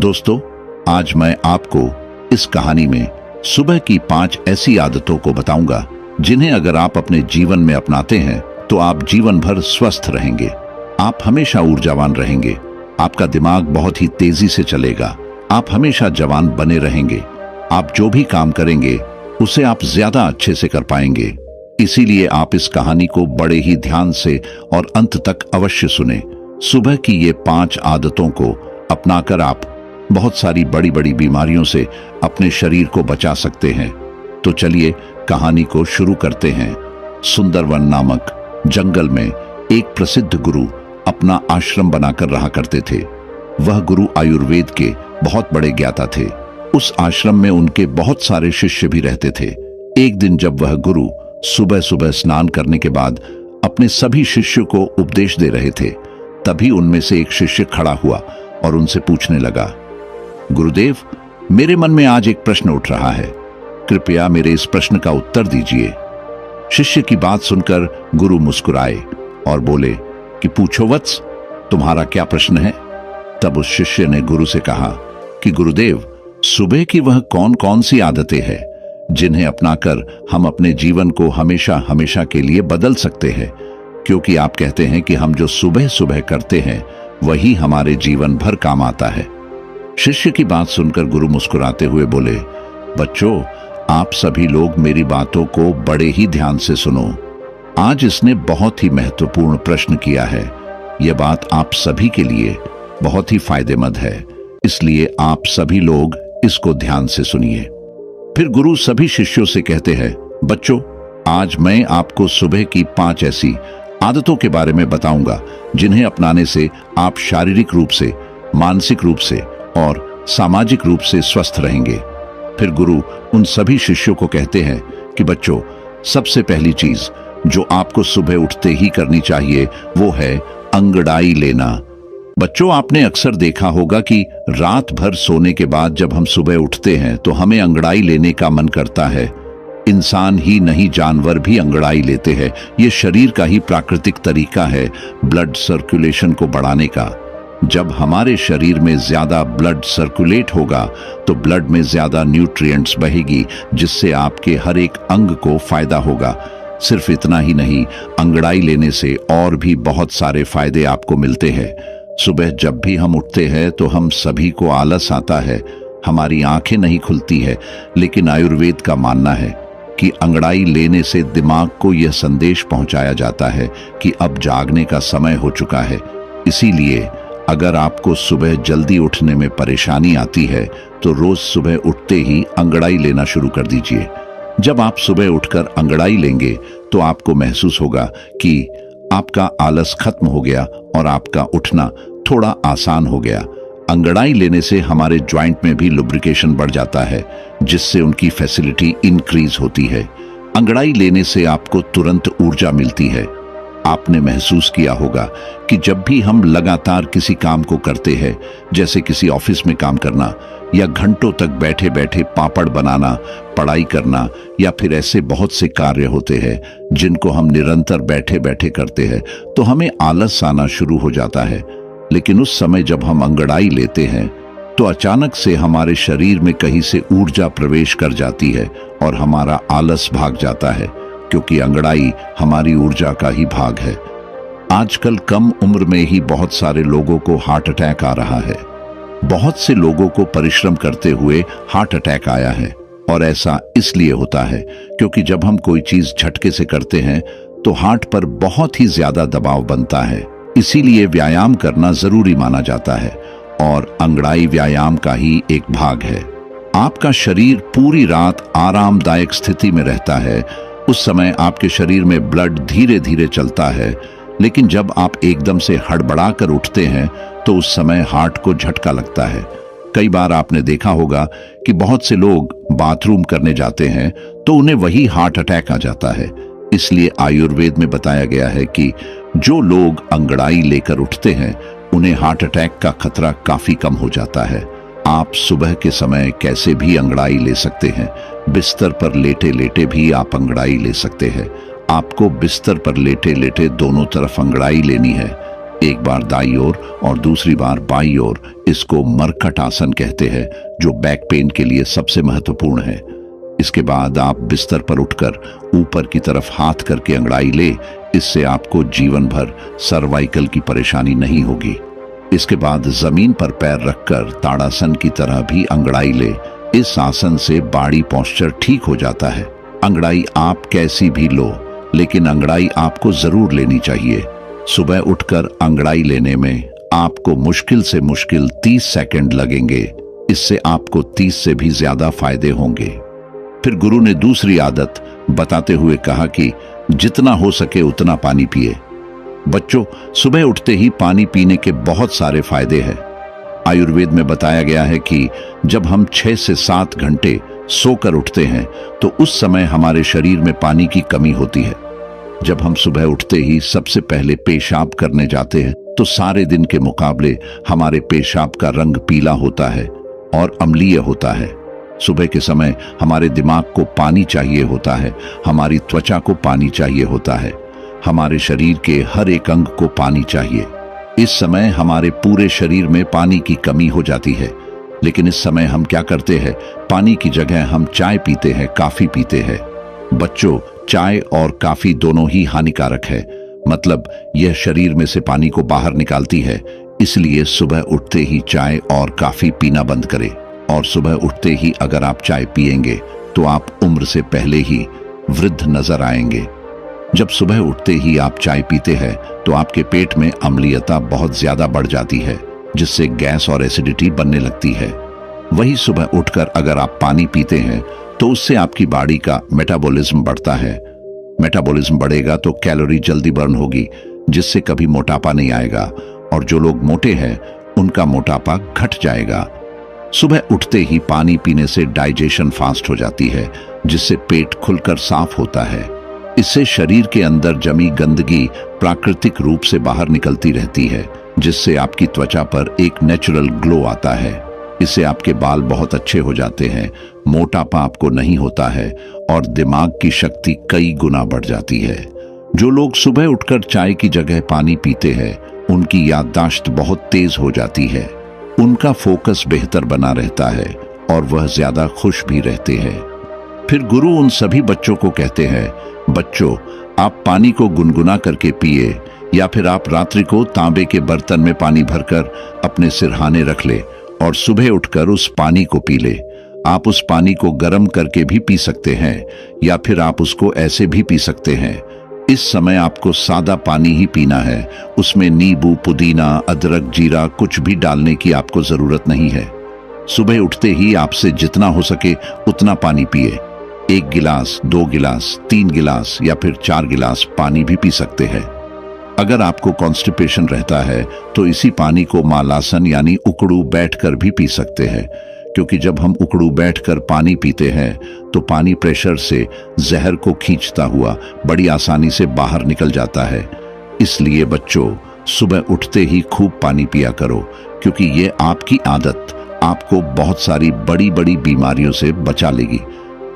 दोस्तों, आज मैं आपको इस कहानी में सुबह की 5 ऐसी आदतों को बताऊंगा जिन्हें अगर आप अपने जीवन में अपनाते हैं तो आप जीवन भर स्वस्थ रहेंगे। आप हमेशा ऊर्जावान रहेंगे, आपका दिमाग बहुत ही तेजी से चलेगा, आप हमेशा जवान बने रहेंगे, आप जो भी काम करेंगे उसे आप ज्यादा अच्छे से कर पाएंगे। इसीलिए आप इस कहानी को बड़े ही ध्यान से और अंत तक अवश्य सुने। सुबह की ये 5 आदतों को अपनाकर आप बहुत सारी बड़ी बड़ी बीमारियों से अपने शरीर को बचा सकते हैं। तो चलिए कहानी को शुरू करते हैं। सुंदरवन नामक जंगल में एक प्रसिद्ध गुरु अपना आश्रम बनाकर रहा करते थे। वह गुरु आयुर्वेद के बहुत बड़े ज्ञाता थे। उस आश्रम में उनके बहुत सारे शिष्य भी रहते थे। एक दिन जब वह गुरु सुबह सुबह स्नान करने के बाद अपने सभी शिष्यों को उपदेश दे रहे थे, तभी उनमें से एक शिष्य खड़ा हुआ और उनसे पूछने लगा, गुरुदेव, मेरे मन में आज एक प्रश्न उठ रहा है, कृपया मेरे इस प्रश्न का उत्तर दीजिए। शिष्य की बात सुनकर गुरु मुस्कुराए और बोले कि पूछो वत्स, तुम्हारा क्या प्रश्न है? तब उस शिष्य ने गुरु से कहा कि गुरुदेव, सुबह की वह कौन कौन सी आदतें हैं जिन्हें अपनाकर हम अपने जीवन को हमेशा हमेशा के लिए बदल सकते हैं, क्योंकि आप कहते हैं कि हम जो सुबह सुबह करते हैं वही हमारे जीवन भर काम आता है। शिष्य की बात सुनकर गुरु मुस्कुराते हुए बोले, बच्चों, आप सभी लोग मेरी बातों को बड़े ही ध्यान से सुनो। आज इसने बहुत ही महत्वपूर्ण प्रश्न किया है। यह बात आप सभी के लिए बहुत ही फायदेमंद है, इसलिए आप सभी लोग इसको ध्यान से सुनिए। फिर गुरु सभी शिष्यों से कहते हैं, बच्चों, आज मैं आपको सुबह की 5 ऐसी आदतों के बारे में बताऊंगा जिन्हें अपनाने से आप शारीरिक रूप से, मानसिक रूप से और सामाजिक रूप से स्वस्थ रहेंगे। फिर गुरु उन सभी शिष्यों को कहते हैं कि बच्चों, सबसे पहली चीज जो आपको सुबह उठते ही करनी चाहिए वो है अंगड़ाई लेना। बच्चों, आपने अक्सर देखा होगा कि रात भर सोने के बाद जब हम सुबह उठते हैं तो हमें अंगड़ाई लेने का मन करता है। इंसान ही नहीं, जानवर भी अंगड़ाई लेते हैं। ये शरीर का ही प्राकृतिक तरीका है ब्लड सर्कुलेशन को बढ़ाने का। जब हमारे शरीर में ज्यादा ब्लड सर्कुलेट होगा तो ब्लड में ज्यादा न्यूट्रिएंट्स बहेगी, जिससे आपके हर एक अंग को फायदा होगा। सिर्फ इतना ही नहीं, अंगड़ाई लेने से और भी बहुत सारे फायदे आपको मिलते हैं। सुबह जब भी हम उठते हैं तो हम सभी को आलस आता है, हमारी आंखें नहीं खुलती है, लेकिन आयुर्वेद का मानना है कि अंगड़ाई लेने से दिमाग को यह संदेश पहुंचाया जाता है कि अब जागने का समय हो चुका है। इसीलिए अगर आपको सुबह जल्दी उठने में परेशानी आती है तो रोज सुबह उठते ही अंगड़ाई लेना शुरू कर दीजिए। जब आप सुबह उठकर अंगड़ाई लेंगे तो आपको महसूस होगा कि आपका आलस खत्म हो गया और आपका उठना थोड़ा आसान हो गया। अंगड़ाई लेने से हमारे जॉइंट में भी लुब्रिकेशन बढ़ जाता है, जिससे उनकी फैसिलिटी इंक्रीज होती है। अंगड़ाई लेने से आपको तुरंत ऊर्जा मिलती है। आपने महसूस किया होगा कि जब भी हम लगातार किसी काम को करते हैं, जैसे किसी ऑफिस में काम करना या घंटों तक बैठे बैठे पापड़ बनाना, पढ़ाई करना या फिर ऐसे बहुत से कार्य होते हैं जिनको हम निरंतर बैठे बैठे करते हैं, तो हमें आलस आना शुरू हो जाता है। लेकिन उस समय जब हम अंगड़ाई लेते हैं तो अचानक से हमारे शरीर में कहीं से ऊर्जा प्रवेश कर जाती है और हमारा आलस भाग जाता है, क्योंकि अंगड़ाई हमारी ऊर्जा का ही भाग है। आजकल कम उम्र में ही बहुत सारे लोगों को हार्ट अटैक आ रहा है। बहुत से लोगों को परिश्रम करते हुए हार्ट अटैक आया है, और ऐसा इसलिए होता है क्योंकि जब हम कोई चीज झटके से करते हैं तो हार्ट पर बहुत ही ज्यादा दबाव बनता है। इसीलिए व्यायाम करना जरूरी माना जाता है, और अंगड़ाई व्यायाम का ही एक भाग है। आपका शरीर पूरी रात आरामदायक स्थिति में रहता है। उस समय आपके शरीर में ब्लड धीरे धीरे चलता है, लेकिन जब आप एकदम से हड़बड़ा कर उठते हैं तो उस समय हार्ट को झटका लगता है। कई बार आपने देखा होगा कि बहुत से लोग बाथरूम करने जाते हैं तो उन्हें वही हार्ट अटैक आ जाता है। इसलिए आयुर्वेद में बताया गया है कि जो लोग अंगड़ाई लेकर उठते हैं उन्हें हार्ट अटैक का खतरा काफी कम हो जाता है। आप सुबह के समय कैसे भी अंगड़ाई ले सकते हैं। बिस्तर पर लेटे लेटे भी आप अंगड़ाई ले सकते हैं। आपको बिस्तर पर लेटे लेटे दोनों तरफ अंगड़ाई लेनी है। एक बार दाईं ओर और दूसरी बार बाईं ओर। इसको मरकट आसन कहते हैं, जो बैक पेन के लिए सबसे महत्वपूर्ण है। इसके बाद आप बिस्तर पर उठकर ऊपर की तरफ हाथ करके अंगड़ाई ले। इससे आपको जीवन भर सर्वाइकल की परेशानी नहीं होगी। इसके बाद जमीन पर पैर रखकर ताड़ासन की तरह भी अंगड़ाई ले। इस आसन से बॉडी पोस्चर ठीक हो जाता है। अंगड़ाई आप कैसी भी लो, लेकिन अंगड़ाई आपको जरूर लेनी चाहिए। सुबह उठकर अंगड़ाई लेने में आपको मुश्किल से मुश्किल 30 सेकंड लगेंगे। इससे आपको 30 से भी ज्यादा फायदे होंगे। फिर गुरु ने दूसरी आदत बताते हुए कहा कि जितना हो सके उतना पानी पिए। बच्चों, सुबह उठते ही पानी पीने के बहुत सारे फायदे हैं। आयुर्वेद में बताया गया है कि जब हम 6 से 7 घंटे सोकर उठते हैं तो उस समय हमारे शरीर में पानी की कमी होती है। जब हम सुबह उठते ही सबसे पहले पेशाब करने जाते हैं तो सारे दिन के मुकाबले हमारे पेशाब का रंग पीला होता है और अम्लीय होता है। सुबह के समय हमारे दिमाग को पानी चाहिए होता है, हमारी त्वचा को पानी चाहिए होता है, हमारे शरीर के हर एक अंग को पानी चाहिए। इस समय हमारे पूरे शरीर में पानी की कमी हो जाती है। लेकिन इस समय हम क्या करते हैं? पानी की जगह हम चाय पीते हैं, काफी पीते हैं। बच्चों, चाय और काफी दोनों ही हानिकारक है। मतलब यह शरीर में से पानी को बाहर निकालती है। इसलिए सुबह उठते ही चाय और काफी पीना बंद करें। और सुबह उठते ही अगर आप चाय पिएंगे तो आप उम्र से पहले ही वृद्ध नजर आएंगे। जब सुबह उठते ही आप चाय पीते हैं तो आपके पेट में अम्लीयता बहुत ज्यादा बढ़ जाती है, जिससे गैस और एसिडिटी बनने लगती है। वही सुबह उठकर अगर आप पानी पीते हैं तो उससे आपकी बॉडी का मेटाबॉलिज्म बढ़ता है। मेटाबॉलिज्म बढ़ेगा तो कैलोरी जल्दी बर्न होगी, जिससे कभी मोटापा नहीं आएगा। और जो लोग मोटे हैं उनका मोटापा घट जाएगा। सुबह उठते ही पानी पीने से डाइजेशन फास्ट हो जाती है, जिससे पेट खुलकर साफ होता है। इससे शरीर के अंदर जमी गंदगी प्राकृतिक रूप से बाहर निकलती रहती है, जिससे आपकी त्वचा पर एक नेचुरल ग्लो आता है। इससे आपके बाल बहुत अच्छे हो जाते हैं, मोटापा आपको नहीं होता है और दिमाग की शक्ति कई गुना बढ़ जाती है। जो लोग सुबह उठकर चाय की जगह पानी पीते हैं उनकी याददाश्त बहुत तेज हो जाती है, उनका फोकस बेहतर बना रहता है और वह ज्यादा खुश भी रहते हैं। फिर गुरु उन सभी बच्चों को कहते हैं, बच्चों, आप पानी को गुनगुना करके पिए, या फिर आप रात्रि को तांबे के बर्तन में पानी भरकर अपने सिरहाने रख ले और सुबह उठकर उस पानी को पी ले। आप उस पानी को गर्म करके भी पी सकते हैं या फिर आप उसको ऐसे भी पी सकते हैं। इस समय आपको सादा पानी ही पीना है। उसमें नींबू, पुदीना, अदरक, जीरा कुछ भी डालने की आपको जरूरत नहीं है। सुबह उठते ही आपसे जितना हो सके उतना पानी पिए। 1 गिलास, 2 गिलास, 3 गिलास या फिर 4 गिलास पानी भी पी सकते हैं। अगर आपको कॉन्स्टिपेशन रहता है तो इसी पानी को मालासन यानी उकड़ू बैठकर भी पी सकते हैं, क्योंकि जब हम उकड़ू बैठकर पानी पीते हैं तो पानी प्रेशर से जहर को खींचता हुआ बड़ी आसानी से बाहर निकल जाता है। इसलिए बच्चों, सुबह उठते ही खूब पानी पिया करो, क्योंकि ये आपकी आदत आपको बहुत सारी बड़ी बड़ी बीमारियों से बचा लेगी।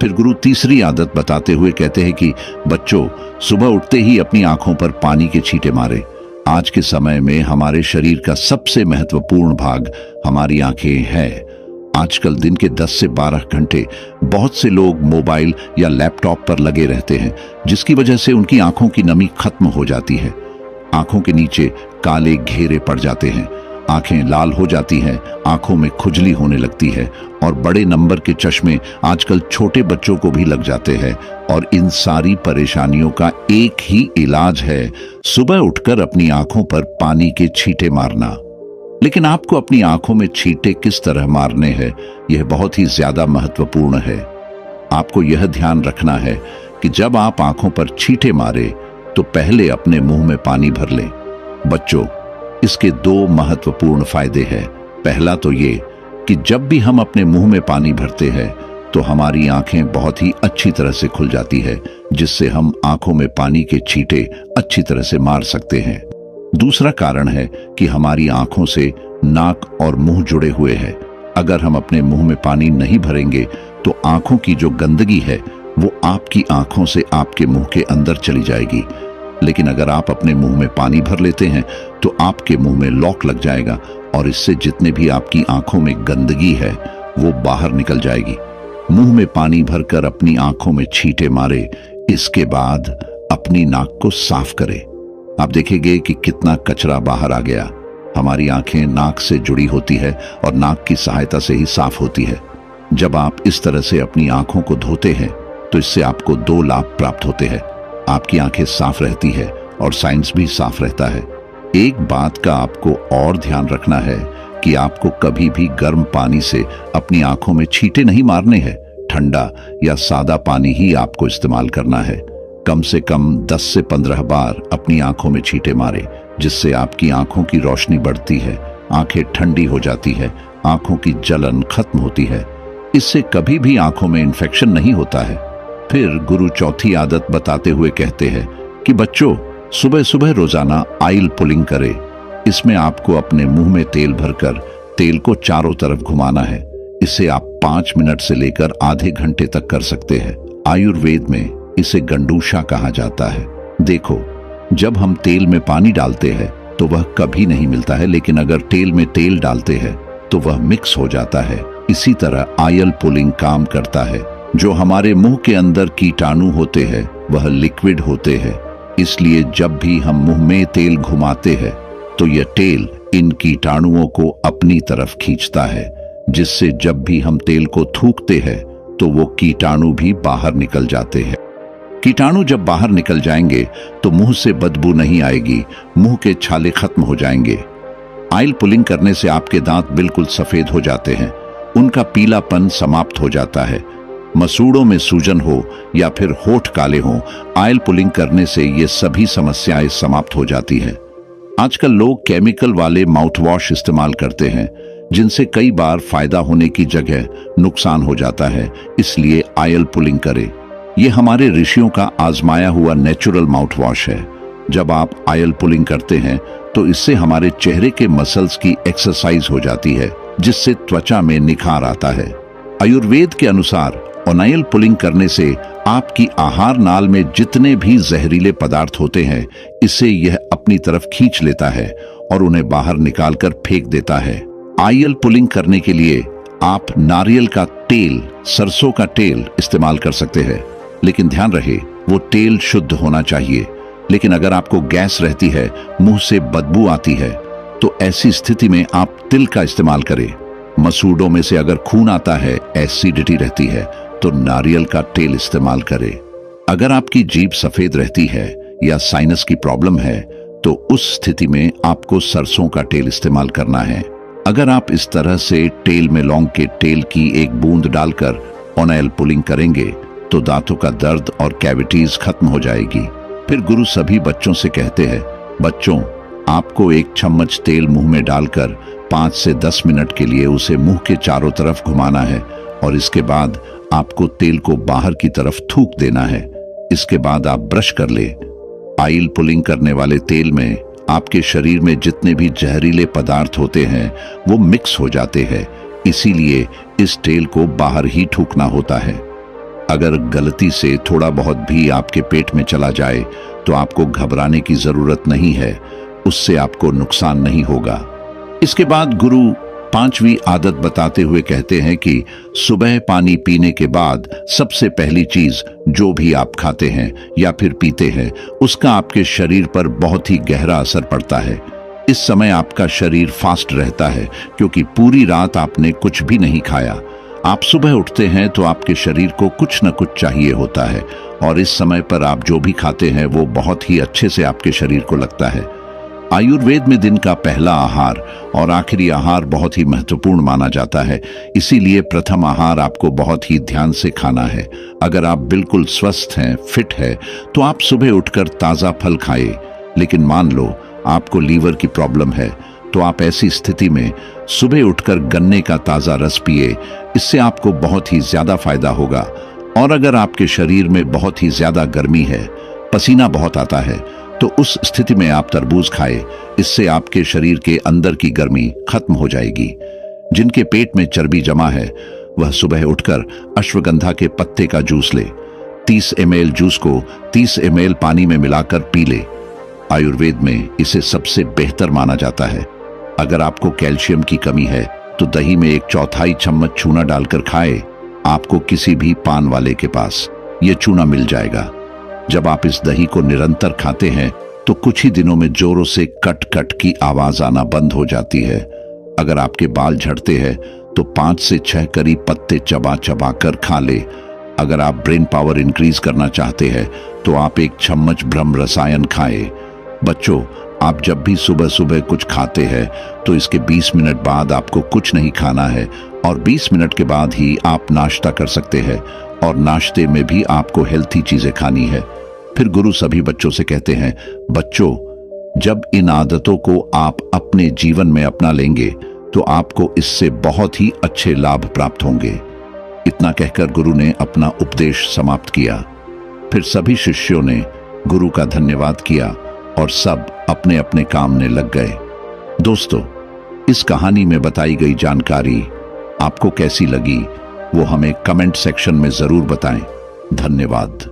फिर गुरु तीसरी आदत बताते हुए कहते हैं कि बच्चों, सुबह उठते ही अपनी आंखों पर पानी के छींटे मारे। आज के समय में हमारे शरीर का सबसे महत्वपूर्ण भाग हमारी आंखें हैं। आजकल दिन के 10 से 12 घंटे बहुत से लोग मोबाइल या लैपटॉप पर लगे रहते हैं, जिसकी वजह से उनकी आंखों की नमी खत्म हो जाती है। आंखों के नीचे काले घेरे पड़ जाते हैं, आंखें लाल हो जाती हैं, आंखों में खुजली होने लगती है और बड़े नंबर के चश्मे आजकल छोटे बच्चों को भी लग जाते हैं। और इन सारी परेशानियों का एक ही इलाज है, सुबह उठकर अपनी आंखों पर पानी के छींटे मारना। लेकिन आपको अपनी आंखों में छींटे किस तरह मारने हैं, यह बहुत ही ज्यादा महत्वपूर्ण है। आपको यह ध्यान रखना है कि जब आप आंखों पर छींटे मारे तो पहले अपने मुंह में पानी भर लें। बच्चों, इसके 2 महत्वपूर्ण फायदे हैं। पहला तो ये कि जब भी हम अपने मुंह में पानी भरते हैं तो हमारी आंखें बहुत ही अच्छी तरह से खुल जाती है, जिससे हम आंखों में पानी के छींटे अच्छी तरह से मार सकते हैं। दूसरा कारण है कि हमारी आंखों से नाक और मुंह जुड़े हुए हैं। अगर हम अपने मुंह में पानी नहीं भरेंगे तो आंखों की जो गंदगी है वो आपकी आंखों से आपके मुंह के अंदर चली जाएगी। लेकिन अगर आप अपने मुंह में पानी भर लेते हैं तो आपके मुंह में लॉक लग जाएगा और इससे जितने भी आपकी आंखों में गंदगी है वो बाहर निकल जाएगी। मुंह में पानी भरकर अपनी आंखों में छींटे मारे, इसके बाद अपनी नाक को साफ करें। आप देखेंगे कि कितना कचरा बाहर आ गया। हमारी आंखें नाक से जुड़ी होती है और नाक की सहायता से ही साफ होती है। जब आप इस तरह से अपनी आंखों को धोते हैं तो इससे आपको 2 लाभ प्राप्त होते हैं। आपकी आंखें साफ रहती है और साइंस भी साफ रहता है। एक बात का आपको और ध्यान रखना है कि आपको कभी भी गर्म पानी से अपनी आंखों में छींटे नहीं मारने हैं। ठंडा या सादा पानी ही आपको इस्तेमाल करना है। कम से कम 10 से 15 बार अपनी आंखों में छींटे मारे, जिससे आपकी आंखों की रोशनी बढ़ती है, आंखें ठंडी हो जाती है, आंखों की जलन खत्म होती है। इससे कभी भी आंखों में इन्फेक्शन नहीं होता है। फिर गुरु चौथी आदत बताते हुए कहते हैं कि बच्चों, सुबह सुबह रोजाना आइल पुलिंग करें। इसमें आपको अपने मुंह में तेल भरकर तेल को चारों तरफ घुमाना है। इसे आप 5 मिनट से लेकर आधे घंटे तक कर सकते हैं। आयुर्वेद में इसे गंडूशा कहा जाता है। देखो, जब हम तेल में पानी डालते हैं तो वह कभी नहीं मिलता है, लेकिन अगर तेल में तेल डालते हैं तो वह मिक्स हो जाता है। इसी तरह आयल पुलिंग काम करता है। जो हमारे मुंह के अंदर कीटाणु होते हैं वह लिक्विड होते हैं, इसलिए जब भी हम मुंह में तेल घुमाते हैं तो यह तेल इन कीटाणुओं को अपनी तरफ खींचता है, जिससे जब भी हम तेल को थूकते हैं तो वो कीटाणु भी बाहर निकल जाते हैं। कीटाणु जब बाहर निकल जाएंगे तो मुंह से बदबू नहीं आएगी, मुंह के छाले खत्म हो जाएंगे। आइल पुलिंग करने से आपके दांत बिल्कुल सफेद हो जाते हैं, उनका पीलापन समाप्त हो जाता है। मसूड़ों में सूजन हो या फिर होठ काले हों, आइल पुलिंग करने से ये सभी समस्याएं समाप्त हो जाती है। आजकल लोग केमिकल वाले माउथ वॉश इस्तेमाल करते हैं, जिनसे कई बार फायदा होने की जगह नुकसान हो जाता है। इसलिए आइल पुलिंग करें। ये हमारे ऋषियों का आजमाया हुआ नेचुरल माउथ वॉश है। जब आप आइल पुलिंग करते हैं तो इससे हमारे चेहरे के मसल्स की एक्सरसाइज हो जाती है, जिससे त्वचा में निखार आता है। आयुर्वेद के अनुसार ऑनाइल पुलिंग करने से आपकी आहार नाल में जितने भी जहरीले पदार्थ होते हैं, इसे यह अपनी तरफ खींच लेता है और उन्हें बाहर निकालकर फेंक देता है। आइल पुलिंग करने के लिए आप नारियल का तेल, सरसों का तेल इस्तेमाल कर सकते हैं, लेकिन ध्यान रहे वो तेल शुद्ध होना चाहिए। लेकिन अगर आपको गैस रहती है, मुंह से बदबू आती है, तो ऐसी स्थिति में आप तिल का इस्तेमाल करें। मसूड़ों में से अगर खून आता है, एसिडिटी रहती है, तो नारियल का तेल इस्तेमाल करें। अगर आपकी जीभ सफेद रहती है या साइनस की प्रॉब्लम है, तो उस स्थिति में आपको सरसों का तेल इस्तेमाल करना है। अगर आप इस तरह से तेल में लौंग के तेल की एक बूंद डालकर ऑनाइल पुलिंग करेंगे तो दांतों का दर्द और कैविटीज खत्म हो जाएगी। फिर गुरु सभी बच्चों से कहते हैं, बच्चों, आपको 1 चम्मच तेल मुंह में डालकर 5 से 10 मिनट के लिए उसे मुंह के चारों तरफ घुमाना है और इसके बाद आपको तेल को बाहर की तरफ थूक देना है। इसके बाद आप ब्रश कर ले। आइल पुलिंग करने वाले तेल में आपके शरीर में जितने भी जहरीले पदार्थ होते हैं वो मिक्स हो जाते हैं, इसीलिए इस तेल को बाहर ही थूकना होता है। अगर गलती से थोड़ा बहुत भी आपके पेट में चला जाए तो आपको घबराने की जरूरत नहीं है, उससे आपको नुकसान नहीं होगा। इसके बाद गुरु 5वीं आदत बताते हुए कहते हैं कि सुबह पानी पीने के बाद सबसे पहली चीज जो भी आप खाते हैं या फिर पीते हैं, उसका आपके शरीर पर बहुत ही गहरा असर पड़ता है। इस समय आपका शरीर फास्ट रहता है क्योंकि पूरी रात आपने कुछ भी नहीं खाया। आप सुबह उठते हैं तो आपके शरीर को कुछ न कुछ चाहिए होता है और इस समय पर आप जो भी खाते हैं वो बहुत ही अच्छे से आपके शरीर को लगता है। आयुर्वेद में दिन का पहला आहार और आखिरी आहार बहुत ही महत्वपूर्ण माना जाता है, इसीलिए प्रथम आहार आपको बहुत ही ध्यान से खाना है। अगर आप बिल्कुल स्वस्थ हैं, फिट है, तो आप सुबह उठकर ताज़ा फल खाएं। लेकिन मान लो आपको लीवर की प्रॉब्लम है, तो आप ऐसी स्थिति में सुबह उठकर गन्ने का ताज़ा रस पिए, इससे आपको बहुत ही ज़्यादा फायदा होगा। और अगर आपके शरीर में बहुत ही ज़्यादा गर्मी है, पसीना बहुत आता है, तो उस स्थिति में आप तरबूज खाएं, इससे आपके शरीर के अंदर की गर्मी खत्म हो जाएगी। जिनके पेट में चर्बी जमा है वह सुबह उठकर अश्वगंधा के पत्ते का जूस ले। 30 ml जूस को 30 ml पानी में मिलाकर पी ले। आयुर्वेद में इसे सबसे बेहतर माना जाता है। अगर आपको कैल्शियम की कमी है तो दही में 1/4 चम्मच चूना डालकर खाएं। आपको किसी भी पान वाले के पास यह चूना मिल जाएगा। जब आप इस दही को निरंतर खाते हैं तो कुछ ही दिनों में जोरों से कट कट की आवाज आना बंद हो जाती है। अगर आपके बाल झड़ते हैं तो 5 से 6 करी पत्ते चबा चबा कर खा ले। अगर आप ब्रेन पावर इंक्रीज करना चाहते हैं तो आप 1 चम्मच ब्रह्म रसायन खाएं। बच्चों, आप जब भी सुबह सुबह कुछ खाते हैं तो इसके 20 मिनट बाद आपको कुछ नहीं खाना है और 20 मिनट के बाद ही आप नाश्ता कर सकते हैं और नाश्ते में भी आपको हेल्थी चीजें खानी है। फिर गुरु सभी बच्चों से कहते हैं, बच्चों, जब इन आदतों को आप अपने जीवन में अपना लेंगे तो आपको इससे बहुत ही अच्छे लाभ प्राप्त होंगे। इतना कहकर गुरु ने अपना उपदेश समाप्त किया। फिर सभी शिष्यों ने गुरु का धन्यवाद किया और सब अपने अपने काम में लग गए। दोस्तों, इस कहानी में बताई गई जानकारी आपको कैसी लगी वो हमें कमेंट सेक्शन में जरूर बताएं। धन्यवाद।